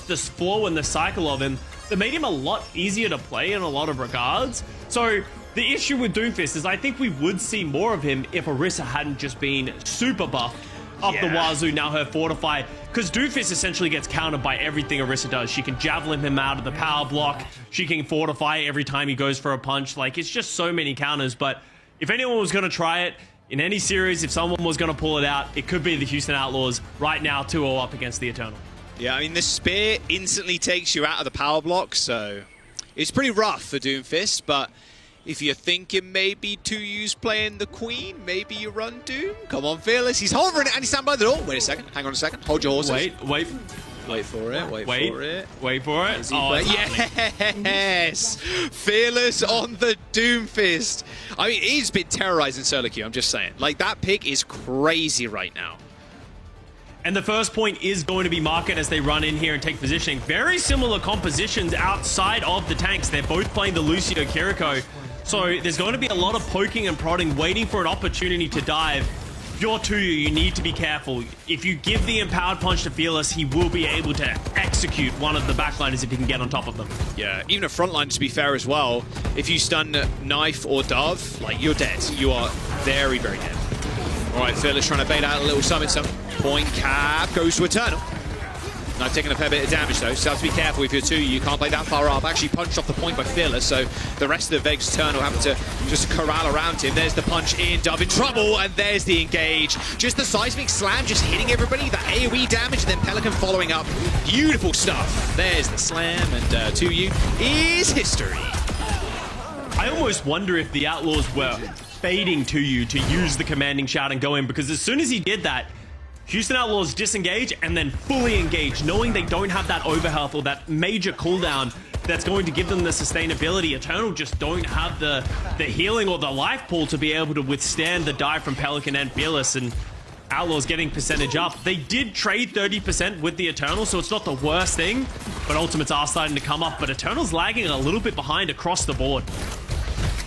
the flow and the cycle of him that made him a lot easier to play in a lot of regards. So the issue with Doomfist is I think we would see more of him if Orisa hadn't just been super buffed up the wazoo, now her fortify, because Doomfist essentially gets countered by everything Orisa does. She can javelin him out of the power block, she can fortify every time he goes for a punch. Like, it's just so many counters. But if anyone was going to try it in any series, if someone was going to pull it out, it could be the Houston Outlaws right now, 2-0 up against the Eternal. Yeah, I mean, the spear instantly takes you out of the power block, so it's pretty rough for Doomfist, but if you're thinking maybe Toyou's playing the Queen, maybe you run Doom. Come on, Fearless. He's hovering it and he's standing by the door. Wait a second. Hang on a second. Hold your horses. Wait for it. Wait for it. Wait for it. Oh, yes! Fearless on the Doomfist. I mean, he's been terrorizing solo queue, I'm just saying. Like, that pick is crazy right now. And the first point is going to be Market as they run in here and take positioning. Very similar compositions outside of the tanks. They're both playing the Lucio Kiriko. So there's going to be a lot of poking and prodding, waiting for an opportunity to dive. If you're Toyou, you need to be careful. If you give the empowered punch to Fearless, he will be able to execute one of the backliners if he can get on top of them. Yeah, even a frontline, to be fair as well. If you stun Knife or Dove, like, you're dead. You are very, very dead. All right, Fearless trying to bait out a little summon. Point cap goes to Eternal. Now taking a fair bit of damage though, so you have to be careful if you're Toyou. You can't play that far up. Actually punched off the point by Fearless, so the rest of the Vegas Eternal having to just corral around him. There's the punch in, Dove in trouble, and there's the engage. Just the seismic slam, just hitting everybody. The AoE damage, and then Pelican following up. Beautiful stuff. There's the slam, and Toyou is history. I almost wonder if the Outlaws were baiting Toyou to use the commanding shout and go in, because as soon as he did that, Houston Outlaws disengage and then fully engage, knowing they don't have that overhealth or that major cooldown that's going to give them the sustainability. Eternal just don't have the healing or the life pool to be able to withstand the dive from Pelican and Fearless, and Outlaws getting percentage up. They did trade 30% with the Eternal, so it's not the worst thing, but Ultimates are starting to come up, but Eternal's lagging a little bit behind across the board.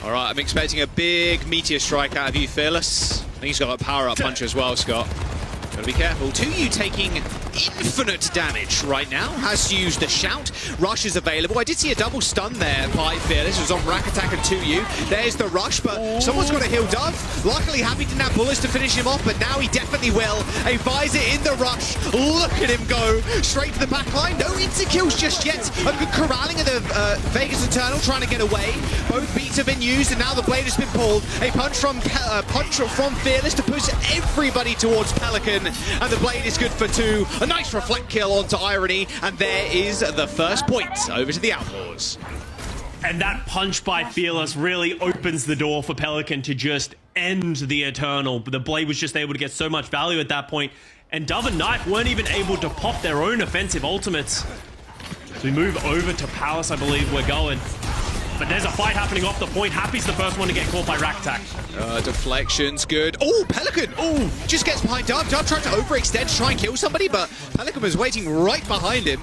All right, I'm expecting a big meteor strike out of you, Fearless. I think he's got a power-up punch as well, Scott. Gotta be careful. Toyou taking infinite damage right now. Has used the shout. Rush is available. I did see a double stun there by Fearless. It was on Rakattack and Toyou. There's the rush, but someone's got to heal Dove. Luckily, Happy didn't have bullets to finish him off, but now he definitely will. A visor in the rush. Look at him go. Straight to the back line. No insta-kills just yet. A good corralling of the Vegas Eternal trying to get away. Both beats have been used, and now the blade has been pulled. A punch from Fearless to push everybody towards Pelican. And the blade is good for 2. A nice reflect kill onto Irony, and there is the first point over to the Outlaws. And that punch by Fearless really opens the door for Pelican to just end the Eternal. The blade was just able to get so much value at that point, and Dove and Knife weren't even able to pop their own offensive ultimates. So we move over to Palace, I believe we're going. But there's a fight happening off the point. Happy's the first one to get caught by Rakattack. Deflection's good. Oh, Pelican! Oh, just gets behind Dove. Dove tried to overextend to try and kill somebody, but Pelican was waiting right behind him.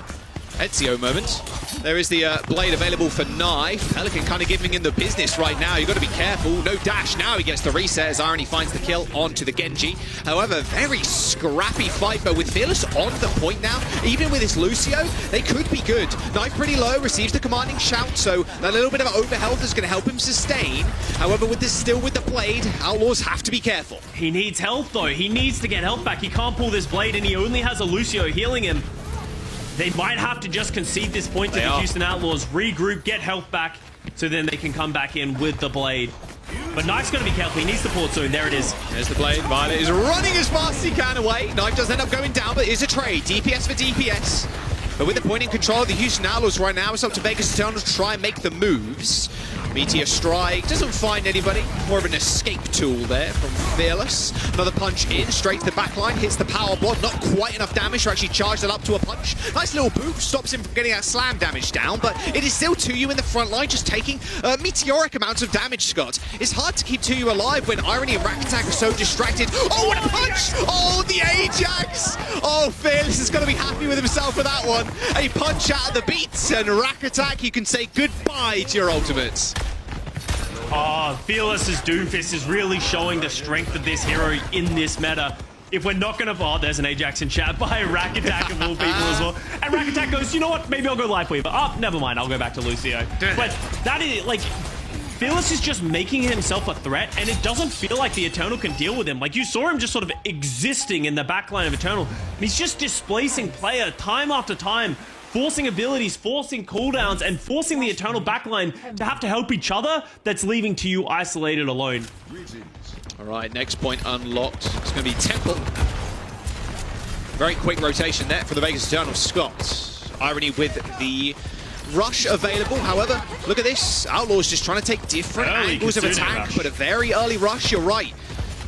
Ezio moment. There is the blade available for Knife. Pelican kind of giving him the business right now. You've got to be careful. No dash. Now he gets the reset as Irony finds the kill onto the Genji. However, very scrappy fight, but with Fearless on the point now, even with his Lucio, they could be good. Knife pretty low, receives the commanding shout, so that little bit of overhealth is going to help him sustain. However, with this still with the blade, Outlaws have to be careful. He needs health, though. He needs to get health back. He can't pull this blade, and he only has a Lucio healing him. They might have to just concede this point to the Houston Outlaws, regroup, get health back, so then they can come back in with the blade. But Knife's going to be careful. He needs the port soon. There it is. There's the blade. Violet is running as fast as he can away. Knife does end up going down, but it is a trade. DPS for DPS. But with the point in control of the Houston Outlaws right now, it's up to Vegas Eternal to try and make the moves. Meteor Strike doesn't find anybody. More of an escape tool there from Fearless. Another punch in, straight to the back line, hits the power block. Not quite enough damage to actually charge that up to a punch. Nice little boot, stops him from getting that slam damage down, but it is still Toyou in the front line, just taking meteoric amounts of damage, Scott. It's hard to keep Toyou alive when Irony and Rakattack are so distracted. Oh, what a punch! Oh, the Ajax! Oh, Fearless is going to be happy with himself for that one. A punch out of the beats, and Rakattack, you can say goodbye to your ultimates. Oh, Fearless's Doomfist is really showing the strength of this hero in this meta. if we're not gonna... Oh, there's an Ajax in chat by Rakattack of all people as well. And Rakattack goes, you know what? Maybe I'll go Lifeweaver. Oh, never mind. I'll go back to Lucio. But that is, like... Fearless is just making himself a threat, and it doesn't feel like the Eternal can deal with him. Like, you saw him just sort of existing in the backline of Eternal. He's just displacing player time after time, forcing abilities, forcing cooldowns, and forcing the Eternal backline to have to help each other. That's leaving Toyou isolated alone. All right, next point unlocked. It's going to be Temple. Very quick rotation there for the Vegas Eternal. Scott. Irony with the rush available. However, look at this. Outlaws just trying to take different angles of attack, but a very early rush. You're right.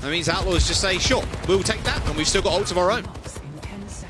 That means Outlaws just say, sure, we'll take that, and we've still got ults of our own.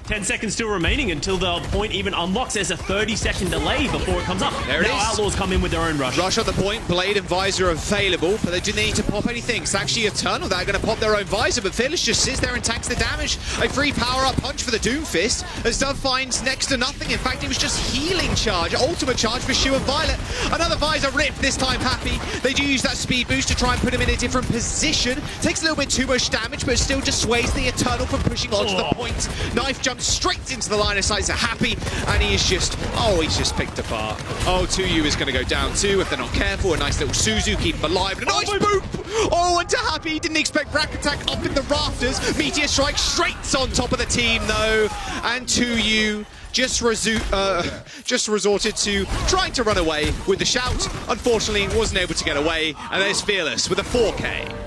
10 seconds still remaining until the point even unlocks. There's a 30-second delay before it comes up. There it is. Outlaws come in with their own rush. Rush on the point, Blade and Visor available, but they do need to pop anything. It's actually Eternal that are going to pop their own Visor, but Fearless just sits there and tanks the damage. A free power-up punch for the Doomfist, as Dove finds next to nothing. In fact, it was just healing charge, ultimate charge for Shu and Violet. Another Visor ripped, this time Happy. They do use that speed boost to try and put him in a different position. Takes a little bit too much damage, but still dissuades the Eternal from pushing onto the point. Knife jumps straight into the line of sight. Happy, and he is just, he's just picked apart. Oh, Toyou is going to go down too if they're not careful. A nice little Suzu, keep him alive. A nice boop! Oh, and to Happy, didn't expect Rakattack up in the rafters. Meteor strike straight on top of the team though, and Toyou just resorted to trying to run away with the shout. Unfortunately, wasn't able to get away, and there's Fearless with a 4K.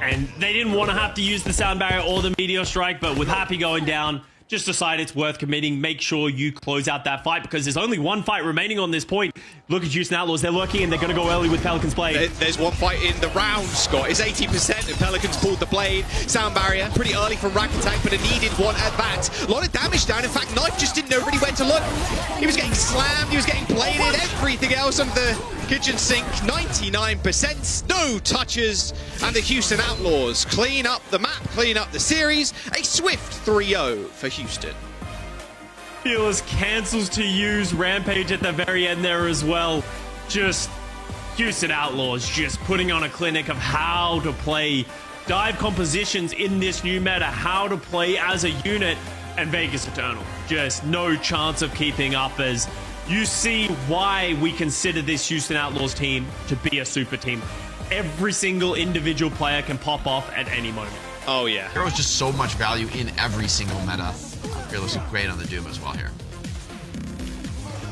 And they didn't want to have to use the sound barrier or the meteor strike, but with Happy going down, just decide it's worth committing. Make sure you close out that fight, because there's only one fight remaining on this point. Look at Houston Outlaws. They're lurking and they're going to go early with Pelican's Blade. There's one fight in the round, Scott. It's 80% and Pelican's pulled the Blade. Sound barrier, pretty early from Rakattack, but a needed one at that. A lot of damage down. In fact, Knife just didn't know really when to look. He was getting slammed, he was getting bladed, everything else on the kitchen sink. 99%, no touches, and the Houston Outlaws clean up the map, clean up the series. A swift 3-0 for Houston. Fearless cancels to use Rampage at the very end there as well. Just Houston Outlaws just putting on a clinic of how to play dive compositions in this new meta, how to play as a unit, and Vegas Eternal just no chance of keeping up, as you see why we consider this Houston Outlaws team to be a super team. Every single individual player can pop off at any moment. Oh yeah. There was just so much value in every single meta. Fearless looked great on the Doom as well here.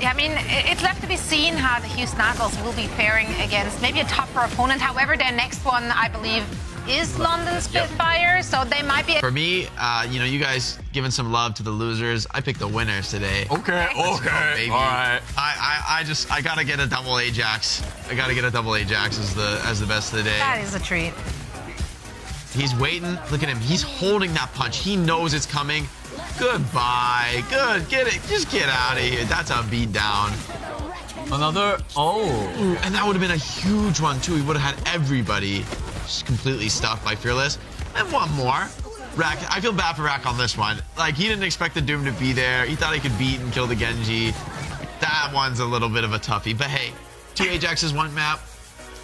Yeah, I mean, it's left to be seen how the Houston Outlaws will be faring against maybe a tougher opponent. However, their next one, I believe, is London Spitfire, so they might be... For me, you know, you guys giving some love to the losers. I picked the winners today. Okay, baby. All right. I gotta get a double Ajax. I gotta get a double Ajax as the best of the day. That is a treat. He's waiting. Look at him. He's holding that punch. He knows it's coming. Goodbye. Good. Get it. Just get out of here. That's a beat down. Another. Oh. Ooh, and that would have been a huge one too. He would have had everybody just completely stuffed by Fearless. And one more. Rak. I feel bad for Rak on this one. Like, he didn't expect the Doom to be there. He thought he could beat and kill the Genji. That one's a little bit of a toughie. But hey, 2 Ajaxes, 1 map.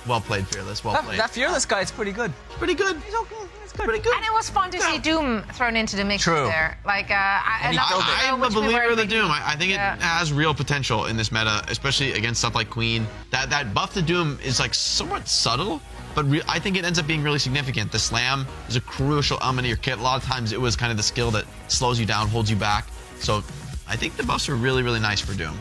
Well played, Fearless. Well played. That Fearless guy is pretty good. Pretty good. He's okay. He's good. Pretty good. And it was fun to see Doom thrown into the mix True. there. Like, I'm a believer of the Doom. I think it has real potential in this meta, especially against stuff like Queen. That buff to Doom is like somewhat subtle, but I think it ends up being really significant. The slam is a crucial element of your kit. A lot of times it was kind of the skill that slows you down, holds you back. So I think the buffs are really, really nice for Doom.